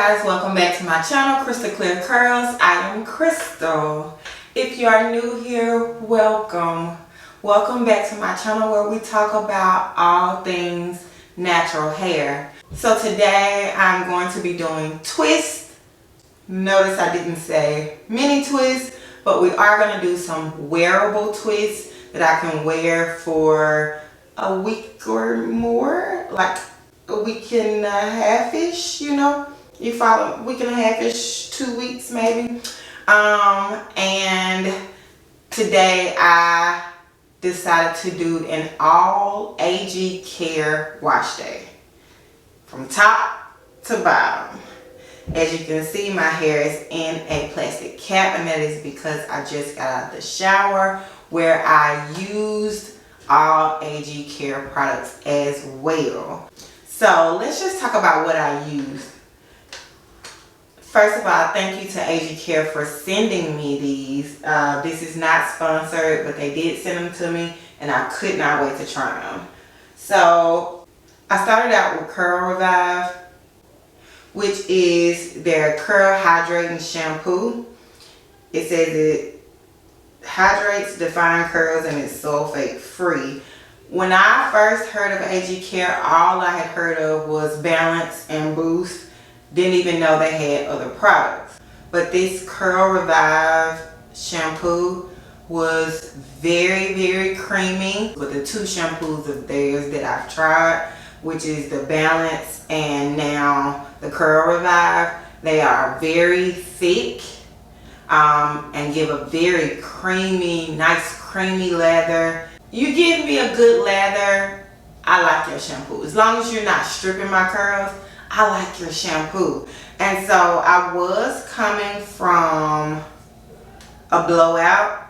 guys, welcome back to my channel, Crystal Clear Curls. I am Crystal. If you are new here, welcome. Welcome back to my channel where we talk about all things natural hair. So today I'm going to be doing twists. Notice I didn't say mini twists, but we are going to do some wearable twists that I can wear for a week or more, like a week and a half-ish, you know. You follow, week and a half-ish, 2 weeks maybe. And today I decided to do an all AG care wash day. From top to bottom. As you can see, my hair is in a plastic cap, and that is because I just got out of the shower where I used all AG care products as well. So let's just talk about what I used. First of all, thank you to AG Care for sending me these. This is not sponsored, but they did send them to me, and I could not wait to try them. So I started out with Curl Revive, which is their Curl Hydrating Shampoo. It says it hydrates, defines curls, and it's sulfate free. When I first heard of AG Care, all I had heard of was Balance and Boost. Didn't even know they had other products. But this Curl Revive shampoo was very, very creamy. With the two shampoos of theirs that I've tried, which is the Balance and now the Curl Revive, they are very thick and give a very creamy, nice creamy lather. You give me a good lather, I like your shampoo. As long as you're not stripping my curls, I like your shampoo. And so I was coming from a blowout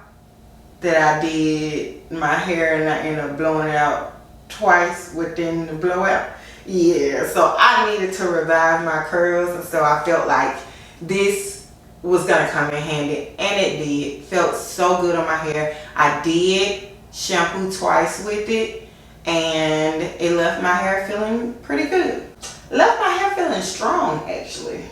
that I did my hair, and I ended up blowing it out twice within the blowout. Yeah, so I needed to revive my curls, and so I felt like this was gonna come in handy, and it did. It felt so good on my hair. I did shampoo twice with it, and it left my hair feeling pretty good. Left my hair feeling strong, actually.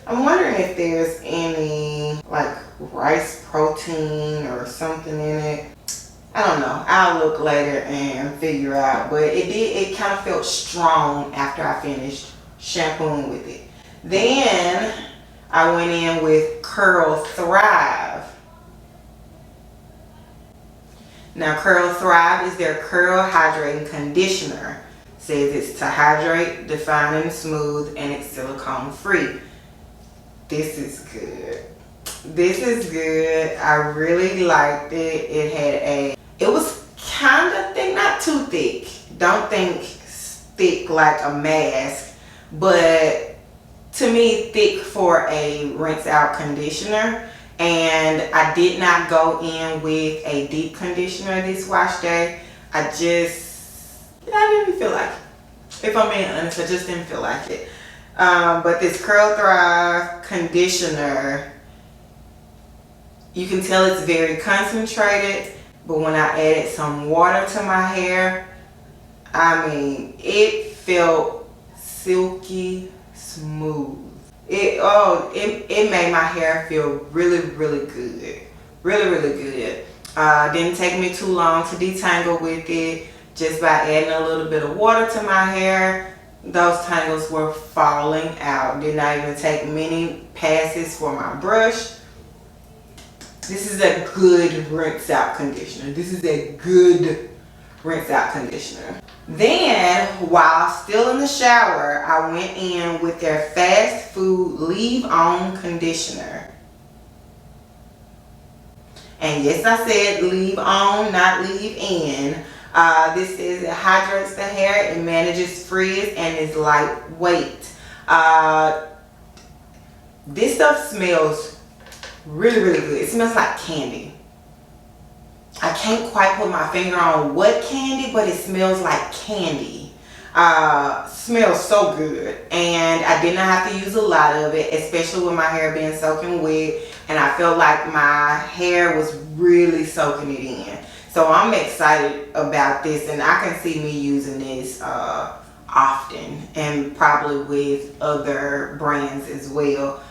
I'm wondering if there's any like rice protein or something in it. I don't know. I'll look later and figure out. But it kind of felt strong after I finished shampooing with it. Then I went in with Curl Thrive. Now Curl Thrive is their Curl Hydrating Conditioner. Says it's to hydrate, define, and smooth, and it's silicone free. This is good. This is good. I really liked it. It was kind of thick, not too thick. Don't think thick like a mask, but to me thick for a rinse out conditioner. And I did not go in with a deep conditioner this wash day. I didn't feel like it. If I'm being honest, I just didn't feel like it. But this Curl Thrive conditioner, you can tell it's very concentrated, but when I added some water to my hair, I mean, it felt silky smooth. It made my hair feel really, really good. Really, really good. Didn't take me too long to detangle with it. Just by adding a little bit of water to my hair, those tangles were falling out. Did not even take many passes for my brush. This is a good rinse out conditioner. This is a good rinse out conditioner. Then, while still in the shower, I went in with their Fast Food Leave On Conditioner. And yes, I said leave on, not leave in. This is, it hydrates the hair, it manages frizz, and is lightweight. This stuff smells really, really good. It smells like candy. I can't quite put my finger on what candy, but it smells like candy. Smells so good. And I did not have to use a lot of it, especially with my hair being soaking wet. And I felt like my hair was really soaking it in. So I'm excited about this, and I can see me using this often, and probably with other brands as well.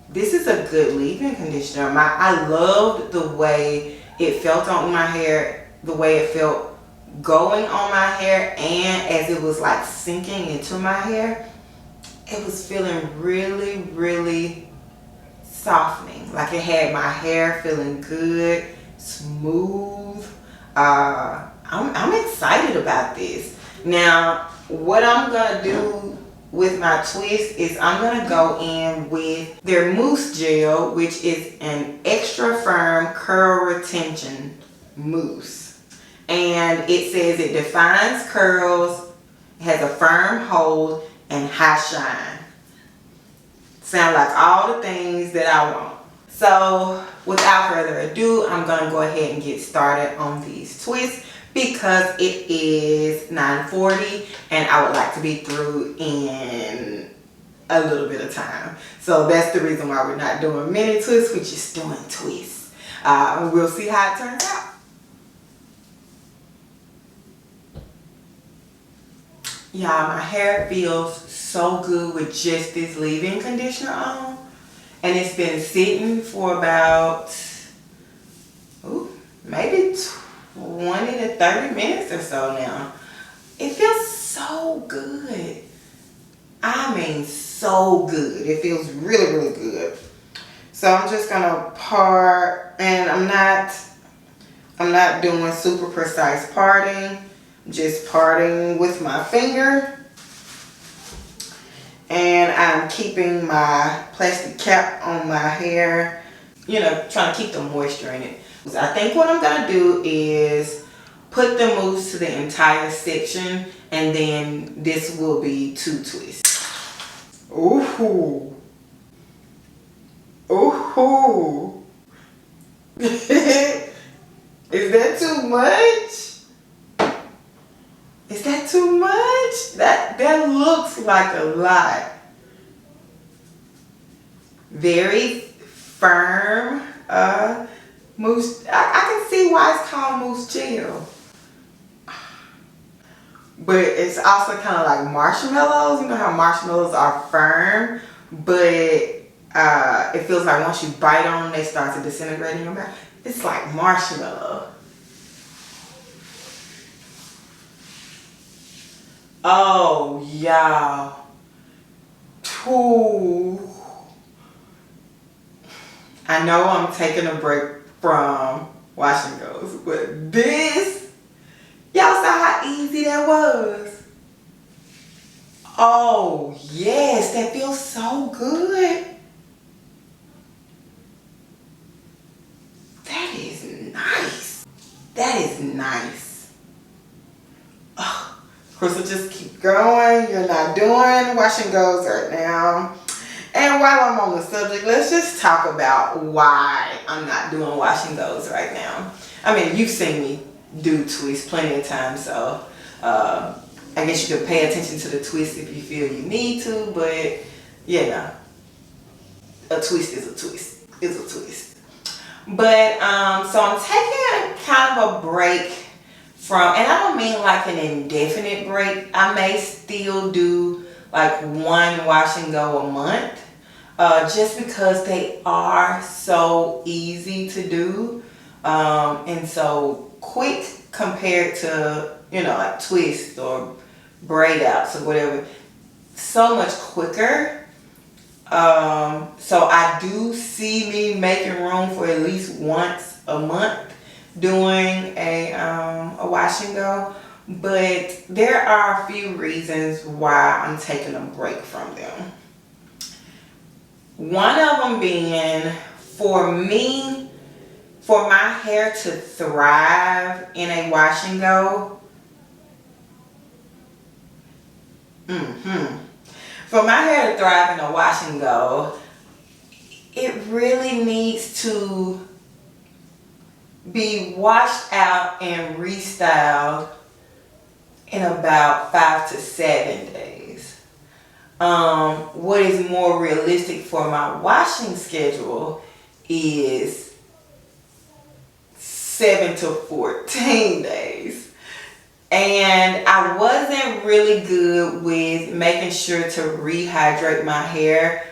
This is a good leave-in conditioner. I loved the way it felt on my hair, the way it felt going on my hair, and as it was like sinking into my hair, it was feeling really, really softening. Like it had my hair feeling good, smooth. I'm excited about this. Now, what I'm gonna do with my twist is I'm gonna go in with their Mousse Gel, which is an extra firm curl retention mousse. And it says it defines curls, has a firm hold, and high shine. Sound like all the things that I want. So without further ado, I'm gonna go ahead and get started on these twists because it is 9:40 and I would like to be through in a little bit of time. So that's the reason why we're not doing mini twists, we're just doing twists. We'll see how it turns out. Y'all, my hair feels so good with just this leave-in conditioner on. And it's been sitting for about, maybe 20 to 30 minutes or so now. It feels so good. I mean, so good. It feels really, really good. So I'm just gonna part, and I'm not doing super precise parting. Just parting with my finger. And I'm keeping my plastic cap on my hair, you know, trying to keep the moisture in it. I think what I'm gonna do is put the mousse to the entire section, and then this will be 2 twists. Ooh. Ooh. Is that too much? Is that too much? That looks like a lot. Very firm mousse. I can see why it's called Mousse Gel. But it's also kind of like marshmallows. You know how marshmallows are firm, but it feels like once you bite on them, they start to disintegrate in your mouth. It's like marshmallow. Oh, y'all. I know I'm taking a break from Wash and Gos, but this, y'all saw how easy that was. Oh, yes, that feels so good. That is nice. That is nice. Oh, Crystal, just keep going. You're not doing Wash and Gos right now. And while I'm on the subject, let's just talk about why I'm not doing Wash and Gos right now. I mean, you've seen me do twists plenty of times, so I guess you could pay attention to the twist if you feel you need to, but yeah, a twist is a twist. It's a twist. But so I'm taking kind of a break from, and I don't mean like an indefinite break. I may still do like 1 wash and go a month, just because they are so easy to do, and so quick compared to, you know, like twists or braid outs or whatever. So much quicker. So I do see me making room for at least once a month doing a wash and go. But there are a few reasons why I'm taking a break from them. One of them being, for me, for my hair to thrive in a wash and go, for my hair to thrive in a wash and go, it really needs to be washed out and restyled in about 5 to 7 days. What is more realistic for my washing schedule is 7 to 14 days. And I wasn't really good with making sure to rehydrate my hair,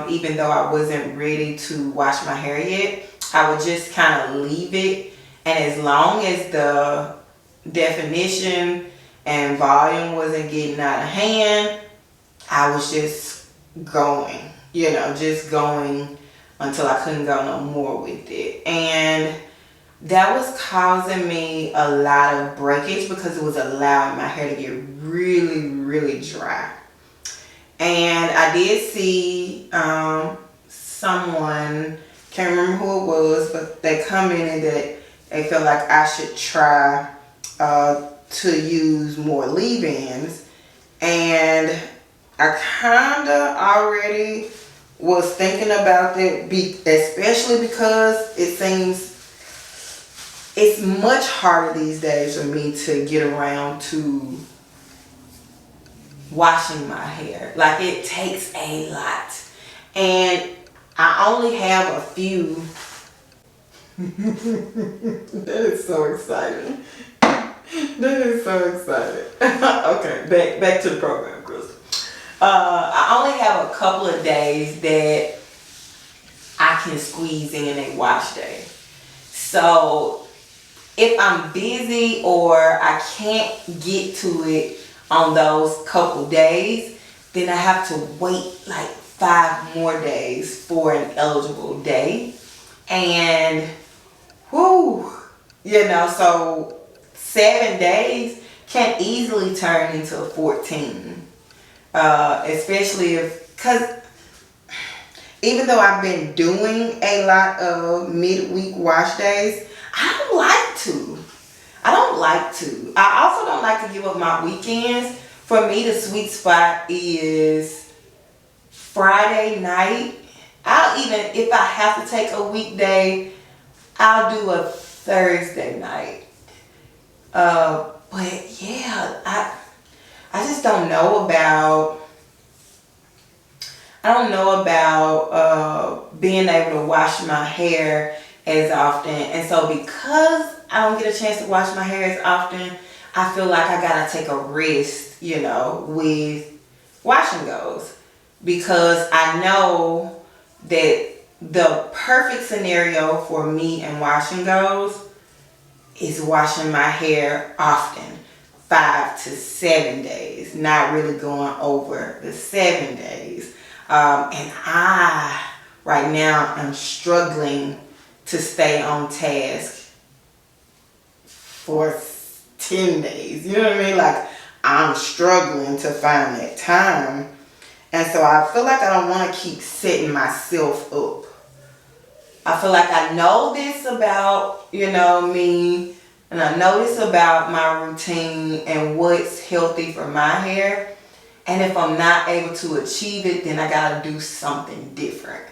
even though I wasn't ready to wash my hair yet. I would just kind of leave it, and as long as the definition and volume wasn't getting out of hand, I was just going, just going until I couldn't go no more with it. And that was causing me a lot of breakage because it was allowing my hair to get really, really dry. And I did see someone, can't remember who it was, but they commented that they felt like I should try to use more leave-ins. And I kind of already was thinking about that, especially because it seems it's much harder these days for me to get around to washing my hair. Like, it takes a lot. And I only have a few. That is so exciting. That is so exciting. Okay, back to the program, Crystal. I only have a couple of days that I can squeeze in a wash day. So if I'm busy or I can't get to it on those couple days, then I have to wait like 5 more days for an eligible day. And so 7 days can easily turn into 14. Especially because even though I've been doing a lot of midweek wash days, I don't like to. I also don't like to give up my weekends. For me, the sweet spot is Friday night. If I have to take a weekday, I'll do a Thursday night. But yeah, I just don't know about being able to wash my hair as often. And so because I don't get a chance to wash my hair as often, I feel like I gotta take a risk, with Wash and Gos. Because I know that the perfect scenario for me and Wash and Gos is washing my hair often. 5 to 7 days, not really going over the 7 days. And I, right now, am struggling to stay on task for 10 days. You know what I mean? Like, I'm struggling to find that time. And so I feel like I don't want to keep setting myself up. I feel like I know this about, me. And I know this about my routine and what's healthy for my hair. And if I'm not able to achieve it, then I gotta do something different.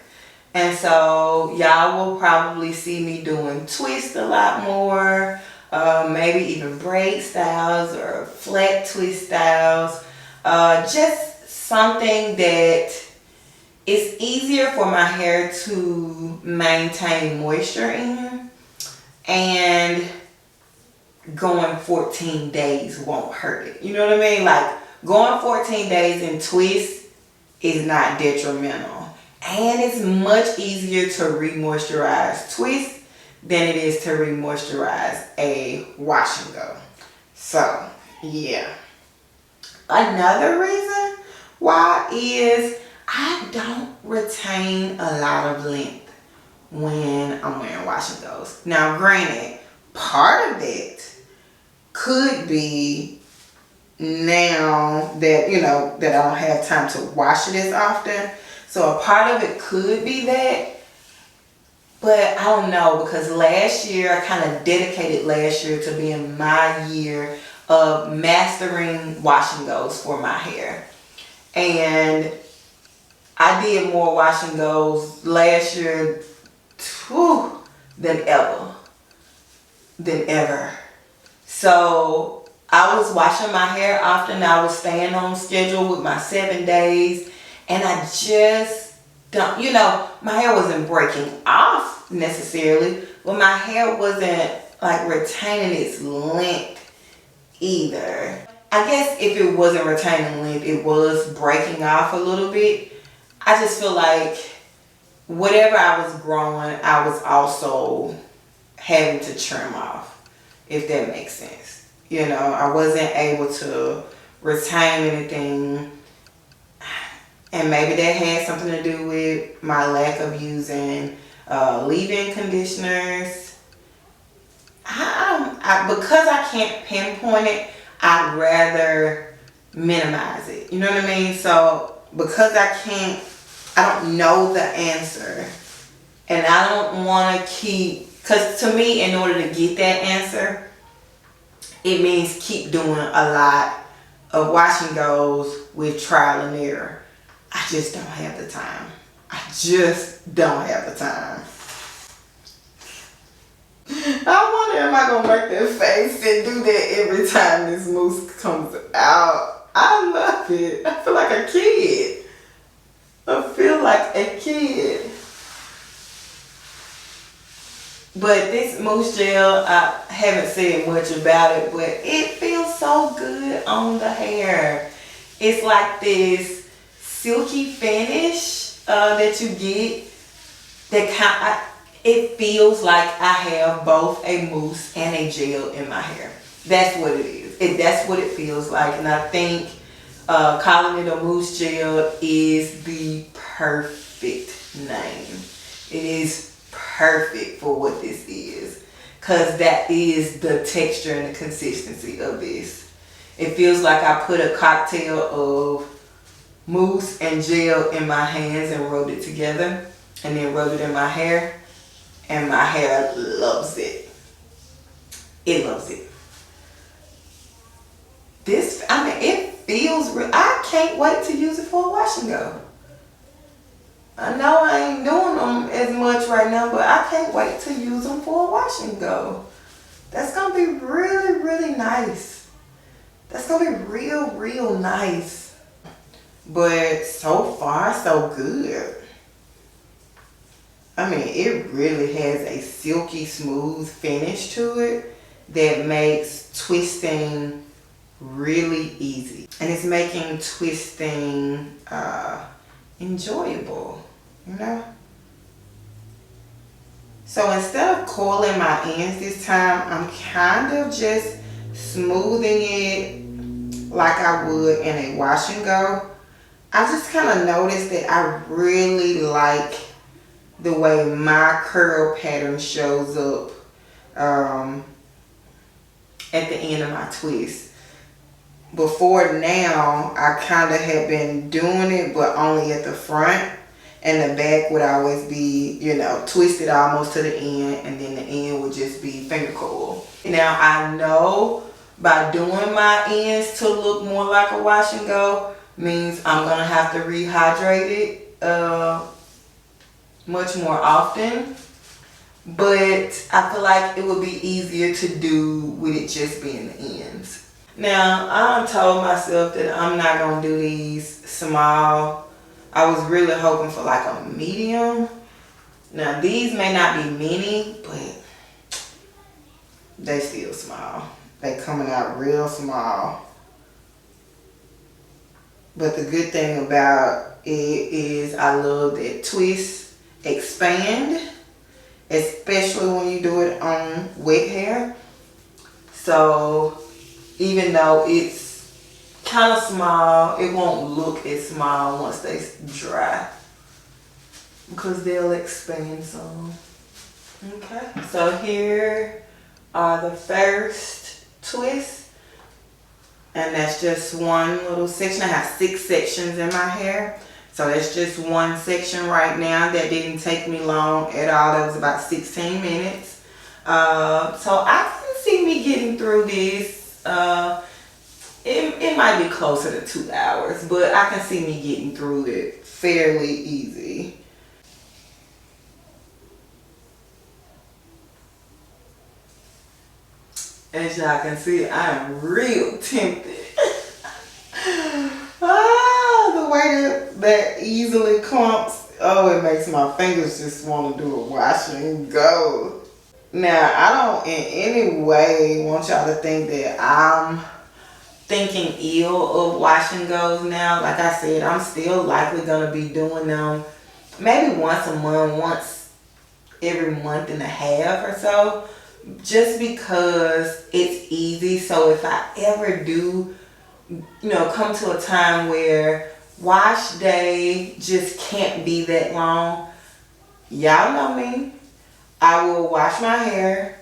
And so y'all will probably see me doing twists a lot more. Maybe even braid styles or flat twist styles. Just something that is easier for my hair to maintain moisture in. And going 14 days won't hurt it. You know what I mean? Like, going 14 days in twist is not detrimental. And it's much easier to re-moisturize twist than it is to re-moisturize a wash and go. So, yeah. Another reason why is I don't retain a lot of length when I'm wearing wash and goes. Now, granted, part of that could be now that, that I don't have time to wash it as often. So a part of it could be that. But I don't know, because last year, I kind of dedicated last year to being my year of mastering wash and goes for my hair. And I did more wash and goes last year than ever. So I was washing my hair often. I was staying on schedule with my 7 days. And I just don't, my hair wasn't breaking off necessarily, but my hair wasn't like retaining its length either. I guess if it wasn't retaining length, it was breaking off a little bit. I just feel like whatever I was growing, I was also having to trim off, if that makes sense. You know, I wasn't able to retain anything, and maybe that had something to do with my lack of using leave-in conditioners. Because I can't pinpoint it, I'd rather minimize it. You know what I mean? So because I don't know the answer, and I don't want to keep, because to me, in order to get that answer, it means keep doing a lot of wash and goes with trial and error. I just don't have the time. I just don't have the time. I wonder, am I going to make that face and do that every time this mousse comes out? I love it. I feel like a kid. I feel like a kid. But this mousse gel, I haven't said much about it, but it feels so good on the hair. It's like this silky finish that you get that it feels like I have both a mousse and a gel in my hair. That's what it is. That's what it feels like. And I think calling it a mousse gel is the perfect name. It is perfect for what this is, because that is the texture and the consistency of this. It feels like I put a cocktail of mousse and gel in my hands and rubbed it together, and then rubbed it in my hair, and my hair loves it. It loves it. It feels real. I can't wait to use it for a wash and go. I know I ain't doing them as much right now, but I can't wait to use them for a wash and go. That's gonna be really, really nice. That's gonna be real, real nice. But so far, so good. I mean, it really has a silky smooth finish to it that makes twisting really easy. And it's making twisting enjoyable, you know? So instead of coiling my ends this time, I'm kind of just smoothing it like I would in a wash and go. I just kind of noticed that I really like the way my curl pattern shows up at the end of my twist. Before now, I kind of had been doing it, but only at the front, and the back would always be, you know, twisted almost to the end, and then the end would just be finger coil. Now I know by doing my ends to look more like a wash and go means I'm gonna have to rehydrate it much more often, but I feel like it would be easier to do with it just being the ends. Now, I told myself that I'm not going to do these small. I was really hoping for like a medium. Now, these may not be mini, but they still small. They coming out real small. But the good thing about it is I love that twist expand, especially when you do it on wet hair. So even though it's kind of small, it won't look as small once they dry, because they'll expand some. Okay, so here are the first twists, and that's just one little section. I have 6 sections in my hair, so that's just one section right now. That didn't take me long at all. That was about 16 minutes. So I can see me getting through this. It might be closer to 2 hours, but I can see me getting through it fairly easy. As y'all can see, I am real tempted. The way that easily clumps. Oh, it makes my fingers just want to do a wash and go. Now, I don't in any way want y'all to think that I'm thinking ill of Wash and Gos now. Like I said, I'm still likely going to be doing them maybe once a month, once every month and a half or so, just because it's easy. So if I ever do, come to a time where wash day just can't be that long, y'all know me, I will wash my hair,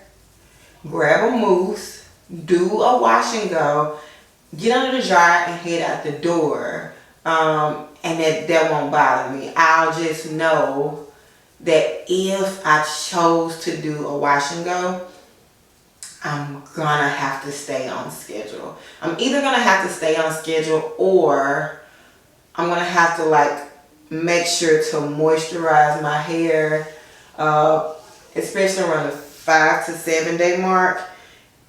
grab a mousse, do a wash and go, get under the dryer and head out the door. And that won't bother me. I'll just know that if I chose to do a wash and go, I'm gonna have to stay on schedule. I'm either gonna have to stay on schedule, or I'm gonna have to make sure to moisturize my hair, especially around the 5 to 7 day mark.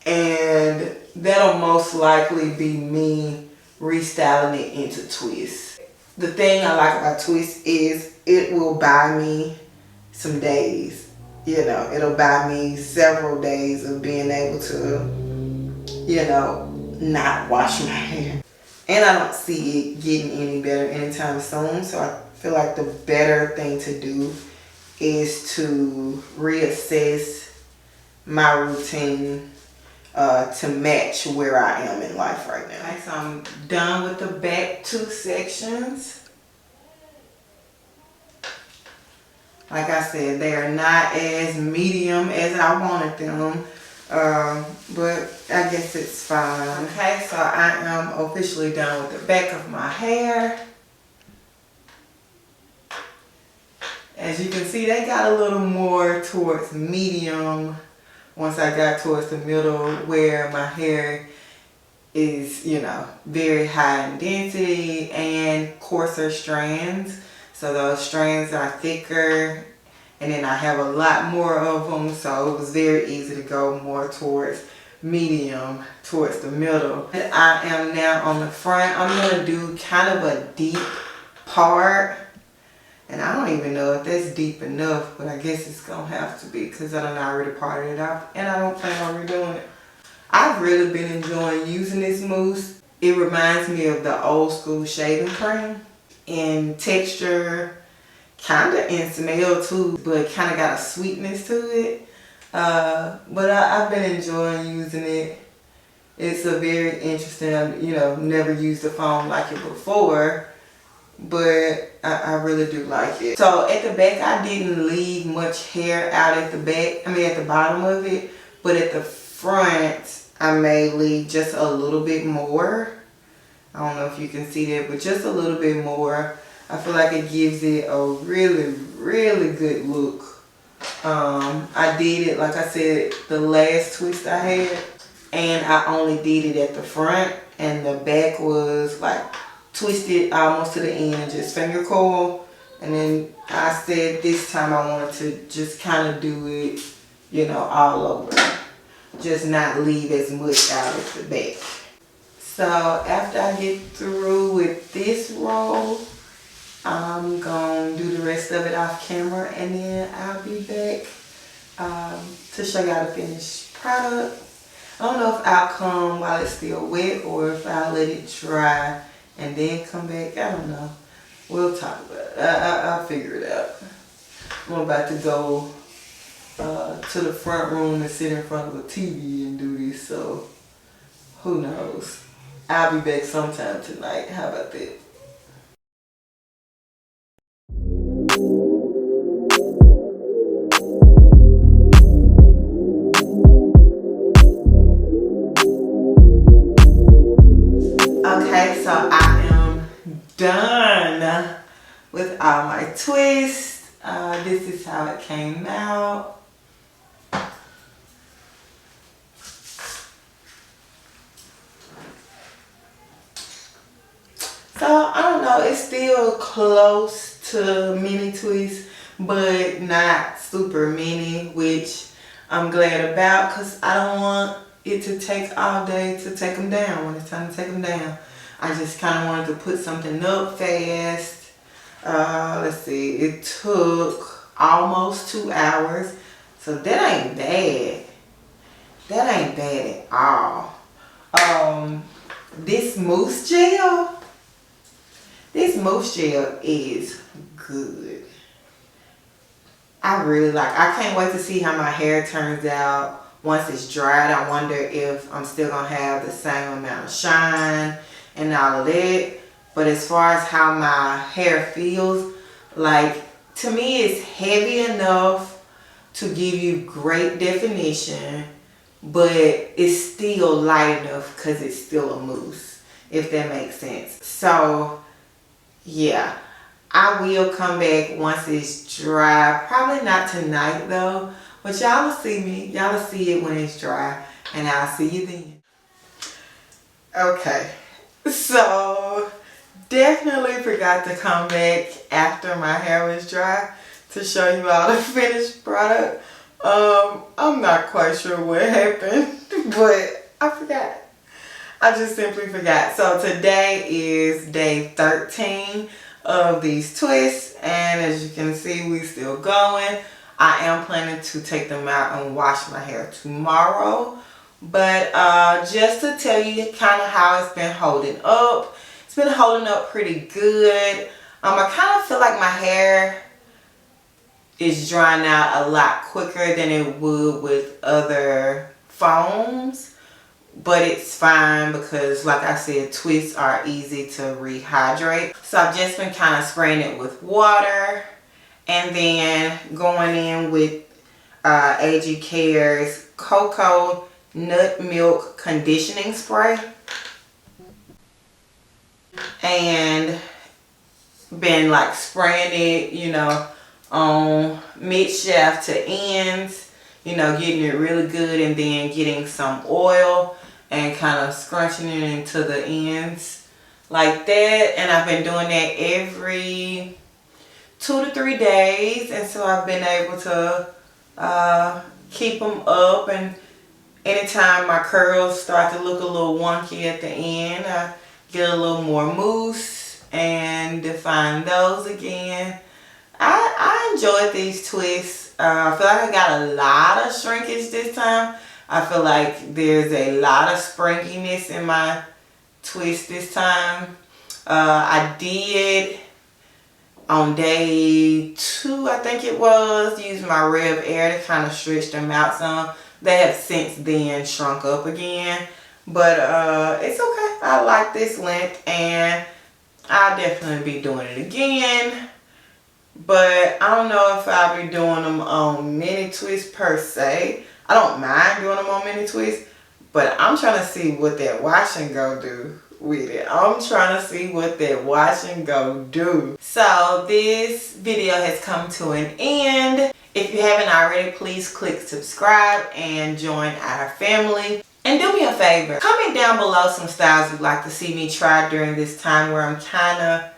And that'll most likely be me restyling it into twists. The thing I like about twists is it will buy me some days. It'll buy me several days of being able to, not wash my hair. And I don't see it getting any better anytime soon. So I feel like the better thing to do is to reassess my routine to match where I am in life right now. Okay, so I'm done with the back 2 sections. Like I said, they are not as medium as I wanted them, but I guess it's fine. Okay, so I am officially done with the back of my hair. As you can see, they got a little more towards medium once I got towards the middle, where my hair is, very high in density and coarser strands. So those strands are thicker, and then I have a lot more of them, so it was very easy to go more towards medium, towards the middle. And I am now on the front. I'm going to do kind of a deep part, and I don't even know if that's deep enough, but I guess it's going to have to be because I done already parted it off, and I don't plan on redoing it. I've really been enjoying using this mousse. It reminds me of the old school shaving cream in texture, kind of in smell too, but kind of got a sweetness to it. But I've been enjoying using it. It's a very interesting, never used a foam like it before, but I really do like it. So at the back, I didn't leave much hair out at the back, at the bottom of it, but at the front, I may leave just a little bit more. I don't know if you can see that, but just a little bit more. I feel like it gives it a really, really good look. I did it, like I said, the last twist I had, and I only did it at the front, and the back was twisted almost to the end and just finger coil. And then I said this time I wanted to just kind of do it, all over. Just not leave as much out at the back. So after I get through with this roll, I'm going to do the rest of it off camera, and then I'll be back to show y'all the finished product. I don't know if I'll come while it's still wet or if I'll let it dry and then come back. I don't know. We'll talk about it. I'll figure it out. I'm about to go to the front room and sit in front of a TV and do this, so who knows. I'll be back sometime tonight. How about that? Okay, so I am done with all my twists. This is how it came out. So I don't know, it's still close to mini twists, but not super mini, which I'm glad about because I don't want it to take all day to take them down when it's time to take them down. I just kind of wanted to put something up fast. Let's see, it took almost 2 hours. So that ain't bad. That ain't bad at all. This Mousse Gel. This Mousse Gel is good. I really like it. I can't wait to see how my hair turns out once it's dried. I wonder if I'm still going to have the same amount of shine and all of that. But as far as how my hair feels, like, to me it's heavy enough to give you great definition, but it's still light enough because it's still a mousse, if that makes sense. So yeah, I will come back once it's dry. Probably not tonight though, but y'all will see me. Y'all will see it when it's dry, and I'll see you then. Okay, so definitely forgot to come back after my hair was dry to show you all the finished product. I'm not quite sure what happened, but I forgot. I just simply forgot. So today is day 13 of these twists, and as you can see, we still going. I am planning to take them out and wash my hair tomorrow, but just to tell you kind of how it's been holding up. It's been holding up pretty good. I kind of feel like my hair is drying out a lot quicker than it would with other foams, but it's fine because, like I said, twists are easy to rehydrate. So I've just been kind of spraying it with water and then going in with AG Care's Cocoa Nut Milk Conditioning Spray, and been like spraying it, you know, on mid shaft to ends, you know, getting it really good, and then getting some oil and kind of scrunching it into the ends like that. And I've been doing that every 2 to 3 days, and so I've been able to keep them up. And anytime my curls start to look a little wonky at the end, I get a little more mousse and define those again. I enjoyed these twists. I feel like I got a lot of shrinkage this time. I feel like there's a lot of springiness in my twist this time. I did on day 2, I think it was, use my RevAir to kind of stretch them out some. They have since then shrunk up again, but it's okay. I like this length, and I'll definitely be doing it again. But I don't know if I'll be doing them on mini twists per se. I don't mind doing them on mini twists, but I'm trying to see what that Wash and Go do with it. I'm trying to see what that Wash and Go do. So this video has come to an end. If you haven't already, please click subscribe and join our family. And do me a favor, comment down below some styles you'd like to see me try during this time where I'm kind of,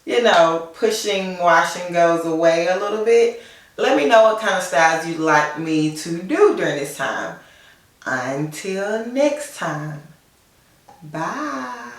you know, pushing Wash and Go's away a little bit. Let me know what kind of styles you'd like me to do during this time. Until next time, bye.